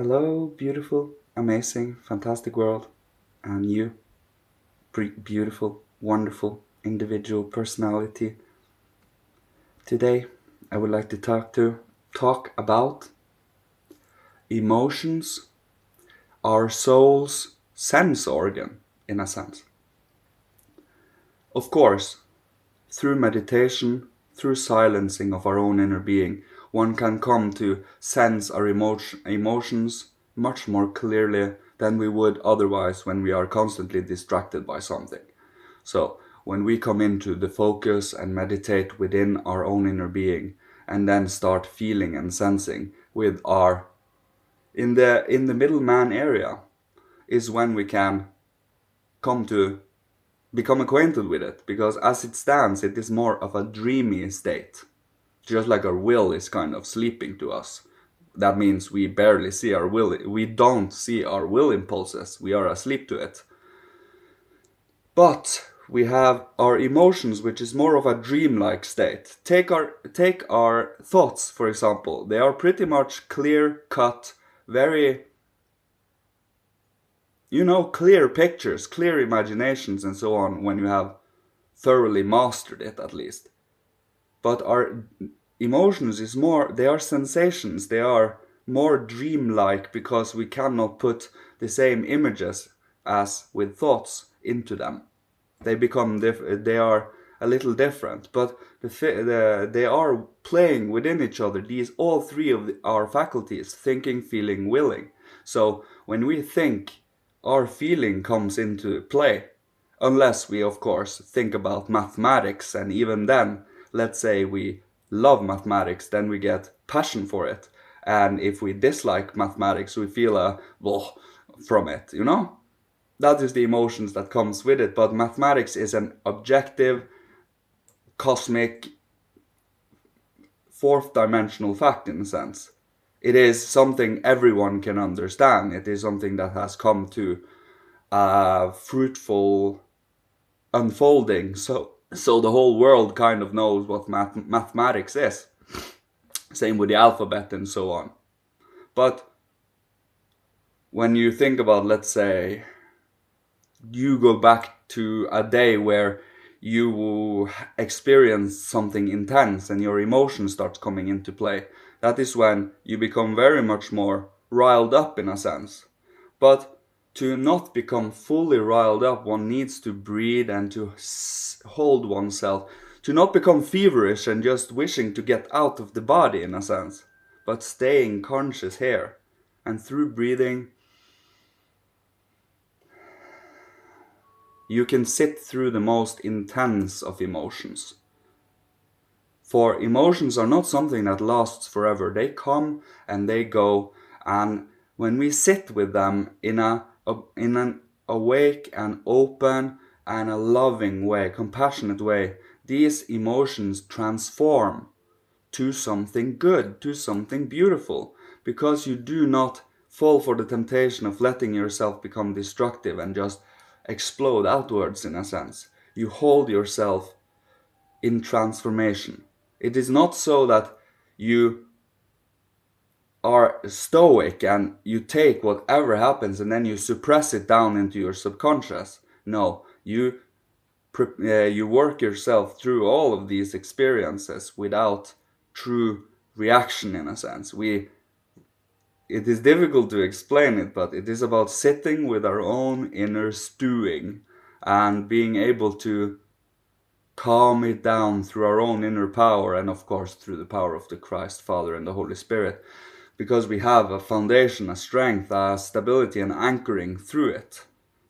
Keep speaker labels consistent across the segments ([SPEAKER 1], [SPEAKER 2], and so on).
[SPEAKER 1] Hello, beautiful, amazing, fantastic world, and you, beautiful, wonderful individual personality. Today, I would like to talk about emotions, our soul's sense organ, in a sense. Of course, through meditation, through silencing of our own inner being, one can come to sense our emotions much more clearly than we would otherwise when we are constantly distracted by something. So, when we come into the focus and meditate within our own inner being, and then start feeling and sensing with our in the middleman area, is when we can come to become acquainted with it, because as it stands, it is more of a dreamy state. Just like our will is kind of sleeping to us. That means we barely see our will. We don't see our will impulses. We are asleep to it. But we have our emotions, which is more of a dreamlike state. Take our thoughts, for example. They are pretty much clear cut, very clear pictures, clear imaginations, and so on, when you have thoroughly mastered it, at least. But our emotions is more, they are sensations, they are more dreamlike, because we cannot put the same images as with thoughts into them. They become they are a little different, but they are playing within each other, these all three of our faculties: thinking, feeling, willing. So when we think, our feeling comes into play, unless we of course think about mathematics, and even then, let's say we love mathematics, then we get passion for it. And if we dislike mathematics, we feel a from it, that is the emotions that comes with it. But mathematics is an objective, cosmic, fourth dimensional fact, in a sense. It is something everyone can understand. It is something that has come to a fruitful unfolding. So the whole world kind of knows what mathematics is. Same with the alphabet and so on. But when you think about, let's say, you go back to a day where you experience something intense and your emotion starts coming into play, that is when you become very much more riled up, in a sense. But to not become fully riled up, one needs to breathe and to hold oneself, to not become feverish and just wishing to get out of the body, in a sense, but staying conscious here. And through breathing, you can sit through the most intense of emotions. For emotions are not something that lasts forever. They come and they go, and when we sit with them in an awake and open and a loving way, compassionate way, these emotions transform to something good, to something beautiful, because you do not fall for the temptation of letting yourself become destructive and just explode outwards, in a sense. You hold yourself in transformation. It is not so that you are stoic and you take whatever happens and then you suppress it down into your subconscious. No, you work yourself through all of these experiences without true reaction, in a sense. It is difficult to explain it, but it is about sitting with our own inner stewing and being able to calm it down through our own inner power, and of course through the power of the Christ Father and the Holy Spirit, because we have a foundation, a strength, a stability, and anchoring through it.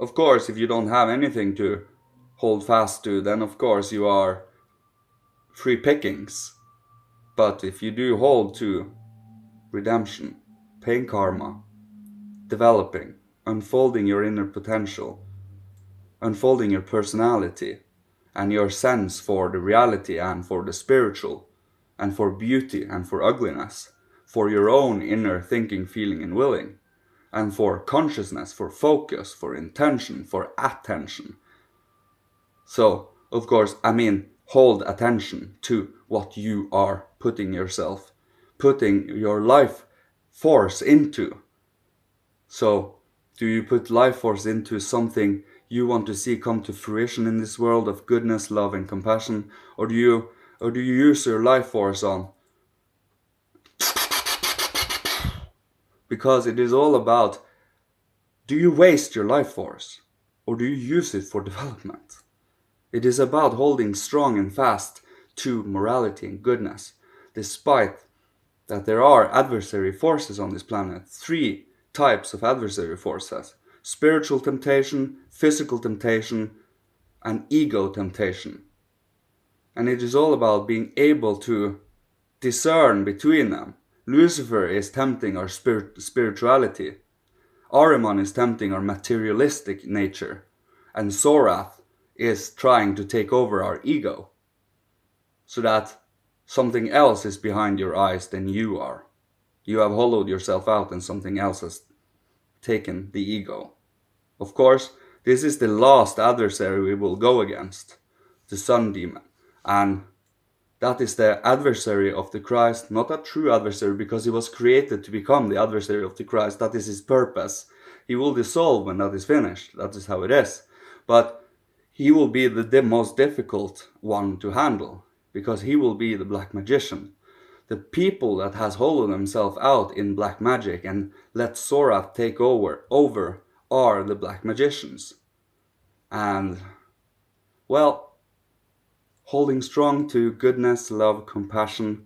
[SPEAKER 1] Of course, if you don't have anything to hold fast to, then of course you are free pickings. But if you do hold to redemption, paying karma, developing, unfolding your inner potential, unfolding your personality, and your sense for the reality and for the spiritual, and for beauty and for ugliness, for your own inner thinking, feeling, and willing, and for consciousness, for focus, for intention, for attention. So, of course, hold attention to what you are putting your life force into. So, do you put life force into something you want to see come to fruition in this world of goodness, love, and compassion, or do you use your life force on? Because it is all about, do you waste your life force, or do you use it for development? It is about holding strong and fast to morality and goodness, despite that there are adversary forces on this planet. 3 types of adversary forces: spiritual temptation, physical temptation, and ego temptation. And it is all about being able to discern between them. Lucifer is tempting our spirituality. Ahriman is tempting our materialistic nature. And Sorath is trying to take over our ego, so that something else is behind your eyes than you are. You have hollowed yourself out and something else has taken the ego. Of course, this is the last adversary we will go against, the sun demon. And that is the adversary of the Christ, not a true adversary, because he was created to become the adversary of the Christ. That is his purpose. He will dissolve when that is finished. That is how it is. But he will be the most difficult one to handle, because he will be the black magician. The people that has hollowed themselves out in black magic and let Sorath take over are the black magicians. And, well, holding strong to goodness, love, compassion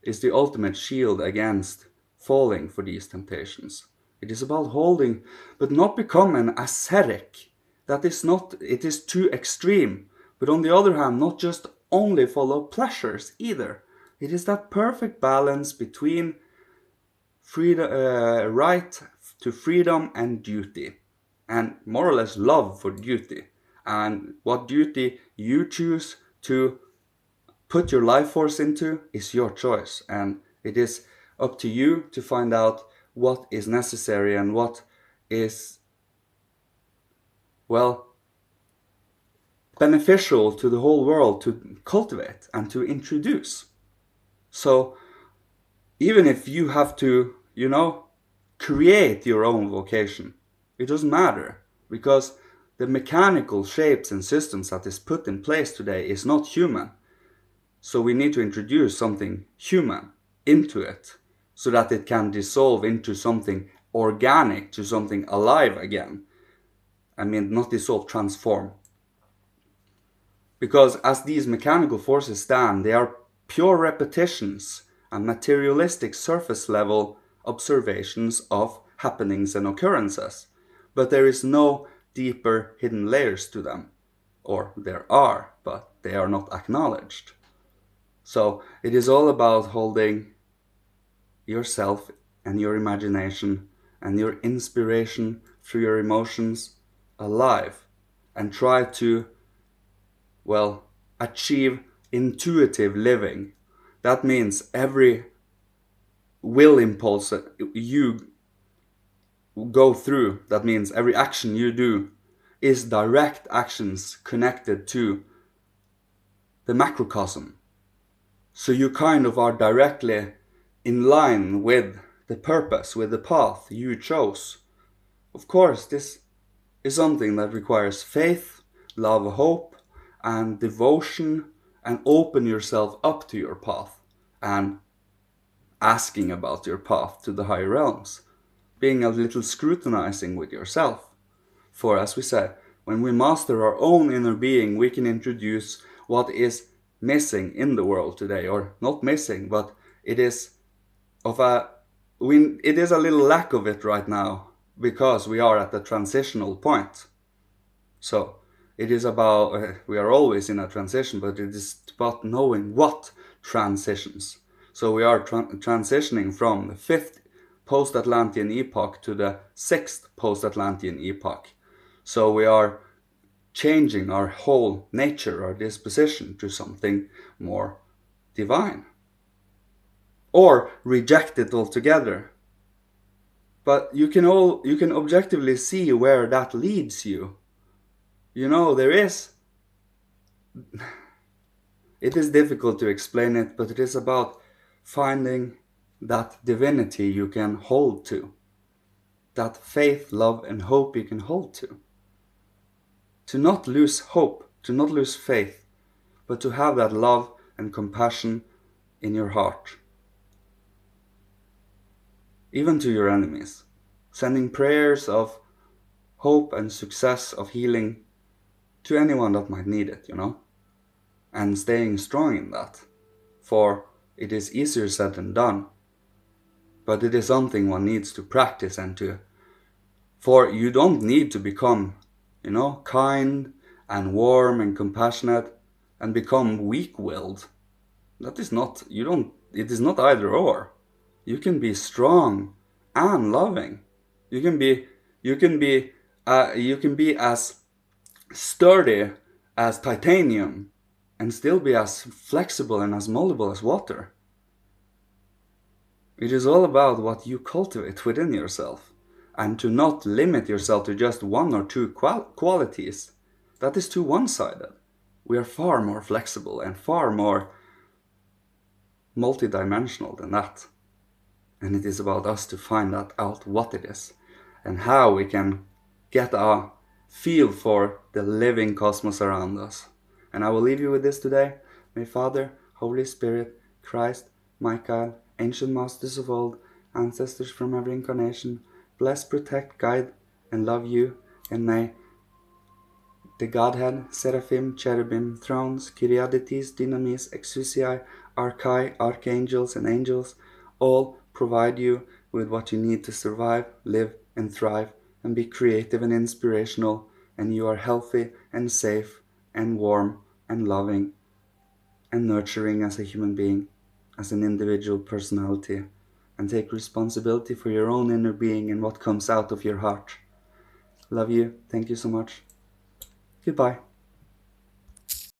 [SPEAKER 1] is the ultimate shield against falling for these temptations. It is about holding, but not become an ascetic. That is not, it is too extreme. But on the other hand, not just only follow pleasures either. It is that perfect balance between right to freedom and duty. And more or less love for duty. And what duty you choose to put your life force into is your choice. And it is up to you to find out what is necessary and what is, well, beneficial to the whole world to cultivate and to introduce. So even if you have to, create your own vocation, it doesn't matter, because the mechanical shapes and systems that is put in place today is not human. So we need to introduce something human into it, so that it can dissolve into something organic, to something alive again. I mean, not dissolve, transform. Because as these mechanical forces stand, they are pure repetitions and materialistic surface level observations of happenings and occurrences. But there is no deeper hidden layers to them. Or there are, but they are not acknowledged. So it is all about holding yourself and your imagination and your inspiration through your emotions alive, and try to, achieve intuitive living. That means every will impulse that you go through, that means every action you do is direct actions connected to the macrocosm. So you kind of are directly in line with the purpose, with the path you chose. Of course, this is something that requires faith, love, hope, and devotion, and open yourself up to your path and asking about your path to the higher realms, being a little scrutinizing with yourself. For as we said, when we master our own inner being, we can introduce what is missing in the world today, or not missing, but it is a little lack of it right now, because we are at the transitional point. So it is about, we are always in a transition, but it is about knowing what transitions. So we are transitioning from the 5th post-Atlantean epoch to the 6th post-Atlantean epoch. So we are changing our whole nature, our disposition, to something more divine. Or reject it altogether. But you can objectively see where that leads you. It is difficult to explain it, but it is about finding that divinity you can hold to. that faith, love, and hope you can hold to. To not lose hope, to not lose faith, but to have that love and compassion in your heart. Even to your enemies. Sending prayers of hope and success, of healing to anyone that might need it, and staying strong in that. For it is easier said than done, but it is something one needs to practice for you don't need to become, kind and warm and compassionate and become weak-willed. That is not, it is not either or. You can be strong and loving. You can be as sturdy as titanium and still be as flexible and as moldable as water. It is all about what you cultivate within yourself, and to not limit yourself to just one or two qualities. That is too one-sided. We are far more flexible and far more multidimensional than that. And it is about us to find out what it is and how we can get a feel for the living cosmos around us. And I will leave you with this today. May Father, Holy Spirit, Christ, Michael, ancient masters of old, ancestors from every incarnation, bless, protect, guide, and love you. And may the Godhead, Seraphim, Cherubim, Thrones, Kyriadetes, Dynamis, Exousiae, Archai, Archangels, and Angels, all provide you with what you need to survive, live, and thrive, and be creative and inspirational, and you are healthy and safe and warm and loving and nurturing as a human being, as an individual personality, and take responsibility for your own inner being and what comes out of your heart. Love you. Thank you so much. Goodbye.